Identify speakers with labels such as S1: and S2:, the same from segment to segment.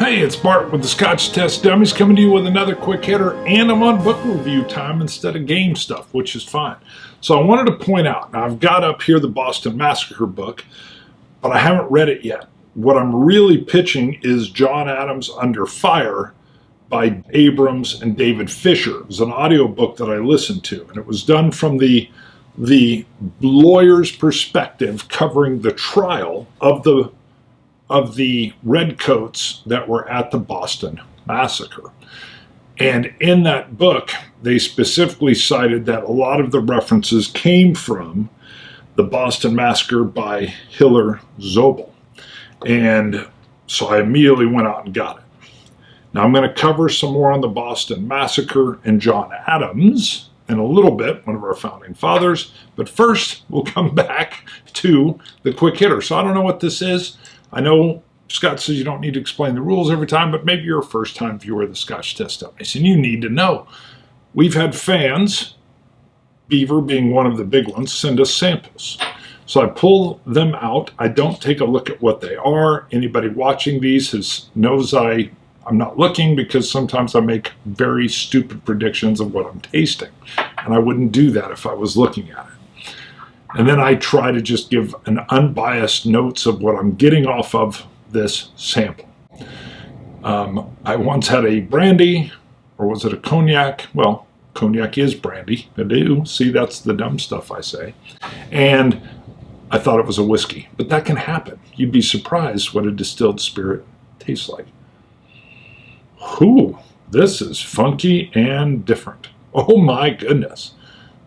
S1: Hey, it's Bart with the Scotch Test Dummies coming to you with another quick hitter, and I'm on book review time instead of game stuff, which is fine. So I wanted to point out, now I've got up here the Boston Massacre book, but I haven't read it yet. What I'm really pitching is John Adams' Under Fire by Abrams and David Fisher. It was an audiobook that I listened to, and it was done from the lawyer's perspective, covering the trial of the redcoats that were at the Boston Massacre. And in that book, they specifically cited that a lot of the references came from the Boston Massacre by Hiller Zobel. And so I immediately went out and got it. Now I'm going to cover some more on the Boston Massacre and John Adams in a little bit, one of our founding fathers. But first, we'll come back to the quick hitter. So I don't know what this is. I know Scott says you don't need to explain the rules every time, but maybe you're a first-time viewer of the Scotch Test Dummies, and you need to know. We've had fans, Beaver being one of the big ones, send us samples. So I pull them out. I don't take a look at what they are. Anybody watching these knows I'm not looking, because sometimes I make very stupid predictions of what I'm tasting, and I wouldn't do that if I was looking at it. And then I try to just give an unbiased notes of what I'm getting off of this sample. I once had a brandy, or was it a cognac? Well, cognac is brandy. I do. See, that's the dumb stuff I say. And I thought it was a whiskey, but that can happen. You'd be surprised what a distilled spirit tastes like. Whew, this is funky and different. Oh my goodness.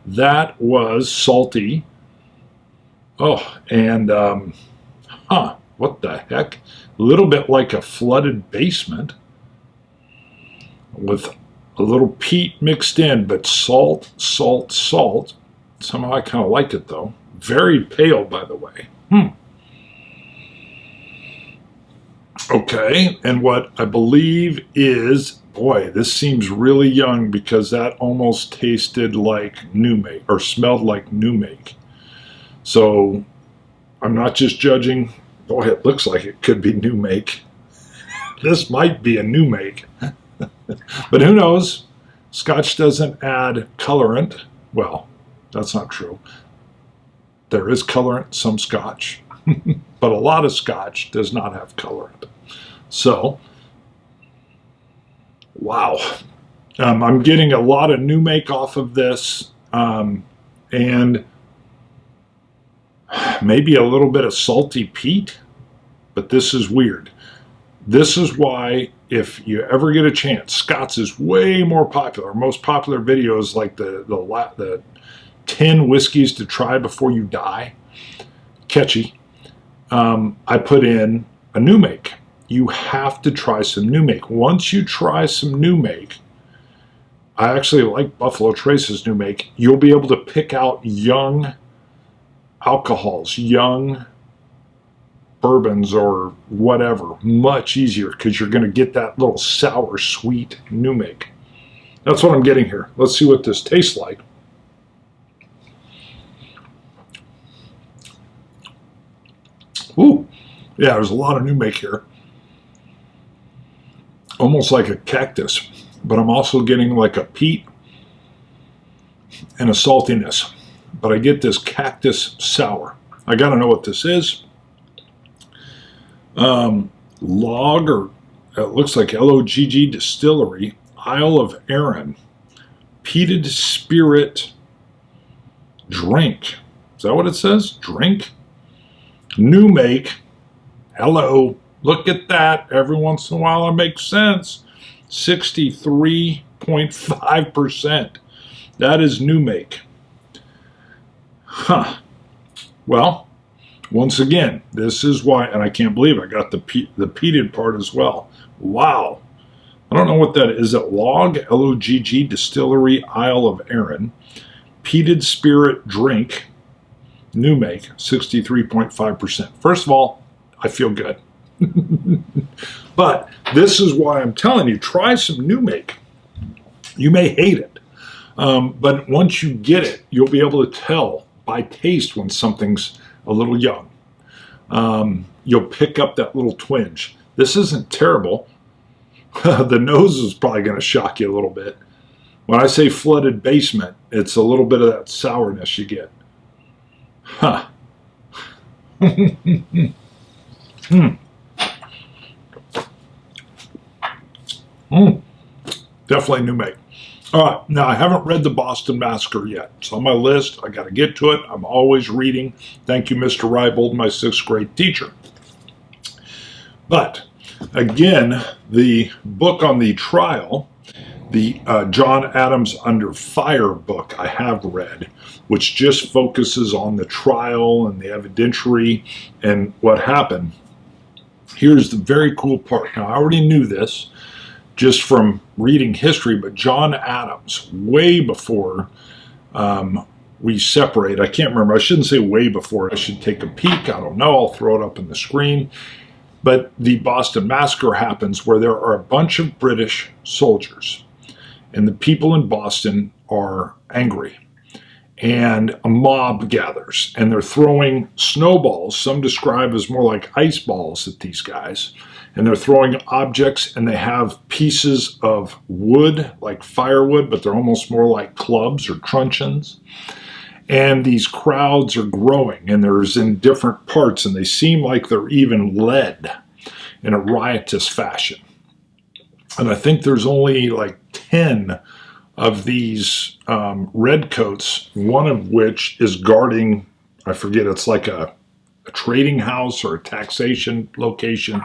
S1: That was salty. Oh, and, what the heck? A little bit like a flooded basement with a little peat mixed in, but salt, salt, salt. Somehow I kind of like it, though. Very pale, by the way. Okay, and what I believe is, boy, this seems really young, because that almost tasted like new make, or smelled like new make. So I'm not just judging. Boy, it looks like it could be new make. This might be a new make. But who knows? Scotch doesn't add colorant. Well, that's not true. There is colorant in some Scotch, but a lot of Scotch does not have colorant. So, wow. I'm getting a lot of new make off of this, and maybe a little bit of salty peat, but this is weird. This is why, if you ever get a chance, Scott's is way more popular. Most popular videos, like the 10 whiskeys to try before you die, catchy. I put in a new make. You have to try some new make. Once you try some new make, I actually like Buffalo Trace's new make, you'll be able to pick out young alcohols, young bourbons or whatever, much easier, because you're going to get that little sour, sweet new make. That's what I'm getting here. Let's see what this tastes like. Ooh, yeah, there's a lot of new make here. Almost like a cactus, but I'm also getting like a peat and a saltiness. But I get this cactus sour. I got to know what this is. Log, or it looks like LOGG Distillery, Isle of Arran, Peated Spirit Drink. Is that what it says? Drink? New make. Hello. Look at that. Every once in a while it makes sense. 63.5%. That is new make. Huh. Well, once again, this is why, and I can't believe I got the peated part as well. Wow. I don't know what that is. Is it Log? LOGG Distillery, Isle of Arran. Peated Spirit Drink. New make, 63.5%. First of all, I feel good. But this is why I'm telling you, try some new make. You may hate it, but once you get it, you'll be able to tell by taste when something's a little young. You'll pick up that little twinge. This isn't terrible. The nose is probably going to shock you a little bit. When I say flooded basement, it's a little bit of that sourness you get. Huh. Definitely new make. All right, now I haven't read the Boston Massacre yet. It's on my list. I got to get to it. I'm always reading. Thank you, Mr. Reibold, my 6th grade teacher. But again, the book on the trial, the John Adams Under Fire book I have read, which just focuses on the trial and the evidentiary and what happened. Here's the very cool part. Now, I already knew this just from reading history, but John Adams, way before we separate, I can't remember, I shouldn't say way before, I should take a peek, I don't know, I'll throw it up on the screen. But the Boston Massacre happens where there are a bunch of British soldiers, and the people in Boston are angry. And a mob gathers, and they're throwing snowballs, some describe as more like ice balls at these guys. And they're throwing objects, and they have pieces of wood, like firewood, but they're almost more like clubs or truncheons. And these crowds are growing, and there's in different parts, and they seem like they're even led in a riotous fashion. And I think there's only like 10 of these redcoats, one of which is guarding, I forget, it's like a trading house or a taxation location.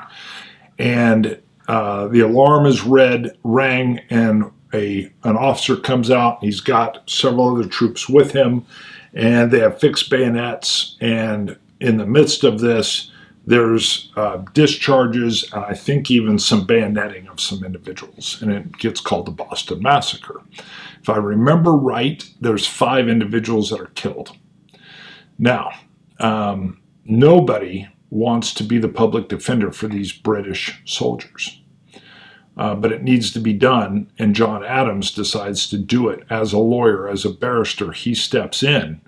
S1: And the alarm is rang, and an officer comes out. He's got several other troops with him, and they have fixed bayonets. And in the midst of this, there's discharges, and I think even some bayoneting of some individuals, and it gets called the Boston Massacre. If I remember right, there's 5 individuals that are killed. Now, nobody wants to be the public defender for these British soldiers. But it needs to be done, and John Adams decides to do it as a lawyer, as a barrister. He steps in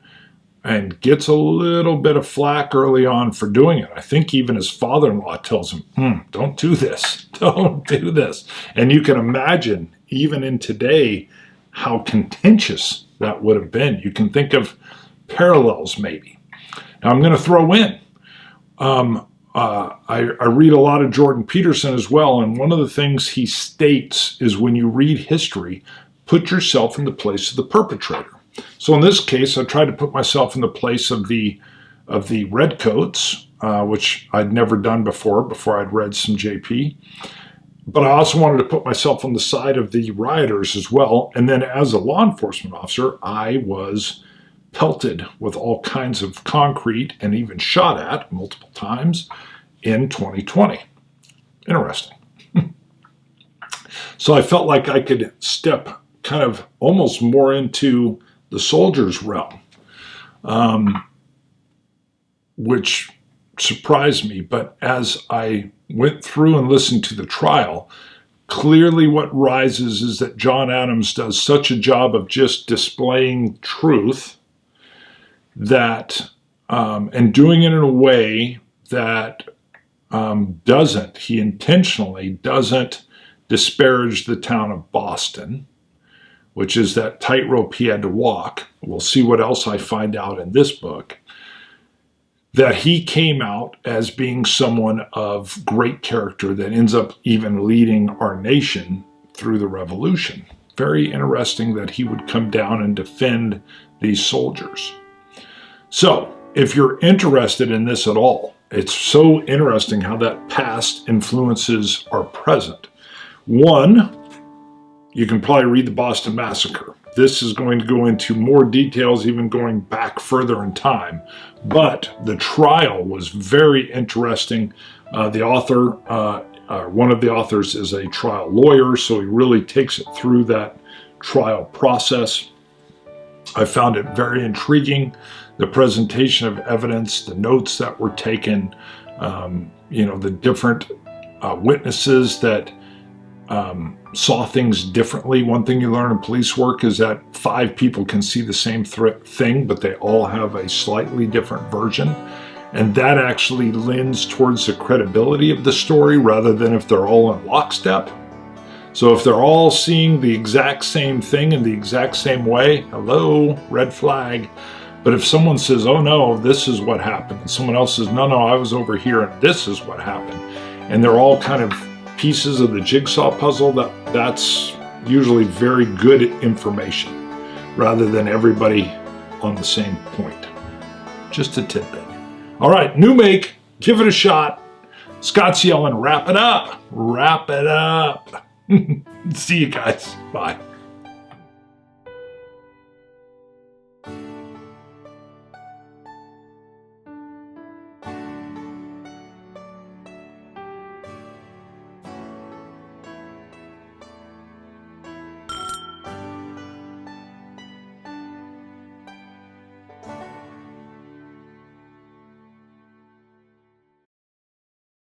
S1: and gets a little bit of flack early on for doing it. I think even his father-in-law tells him, don't do this, don't do this. And you can imagine, even in today, how contentious that would have been. You can think of parallels maybe. Now I'm going to throw in, I read a lot of Jordan Peterson as well, and one of the things he states is when you read history, put yourself in the place of the perpetrator. So in this case, I tried to put myself in the place of the redcoats, which I'd never done before I'd read some JP. But I also wanted to put myself on the side of the rioters as well. And then as a law enforcement officer, I was pelted with all kinds of concrete and even shot at multiple times in 2020. Interesting. So I felt like I could step kind of almost more into the soldier's realm, which surprised me. But as I went through and listened to the trial, clearly what rises is that John Adams does such a job of just displaying truth that, and doing it in a way that he intentionally doesn't disparage the town of Boston, which is that tightrope he had to walk. We'll see what else I find out in this book. That he came out as being someone of great character that ends up even leading our nation through the revolution. Very interesting that he would come down and defend these soldiers. So, if you're interested in this at all, it's so interesting how that past influences our present. One, you can probably read the Boston Massacre. This is going to go into more details, even going back further in time. But the trial was very interesting. The author, one of the authors is a trial lawyer, so he really takes it through that trial process. I found it very intriguing. The presentation of evidence, the notes that were taken, the different witnesses that saw things differently. One thing you learn in police work is that 5 people can see the same thing, but they all have a slightly different version. And that actually lends towards the credibility of the story rather than if they're all in lockstep. So if they're all seeing the exact same thing in the exact same way, hello, red flag. But if someone says, oh no, this is what happened, and someone else says, no, I was over here and this is what happened, and they're all kind of pieces of the jigsaw puzzle, that's usually very good information rather than everybody on the same point. Just a tidbit. All right, new make, give it a shot. Scott's yelling, wrap it up. Wrap it up. See you guys. Bye.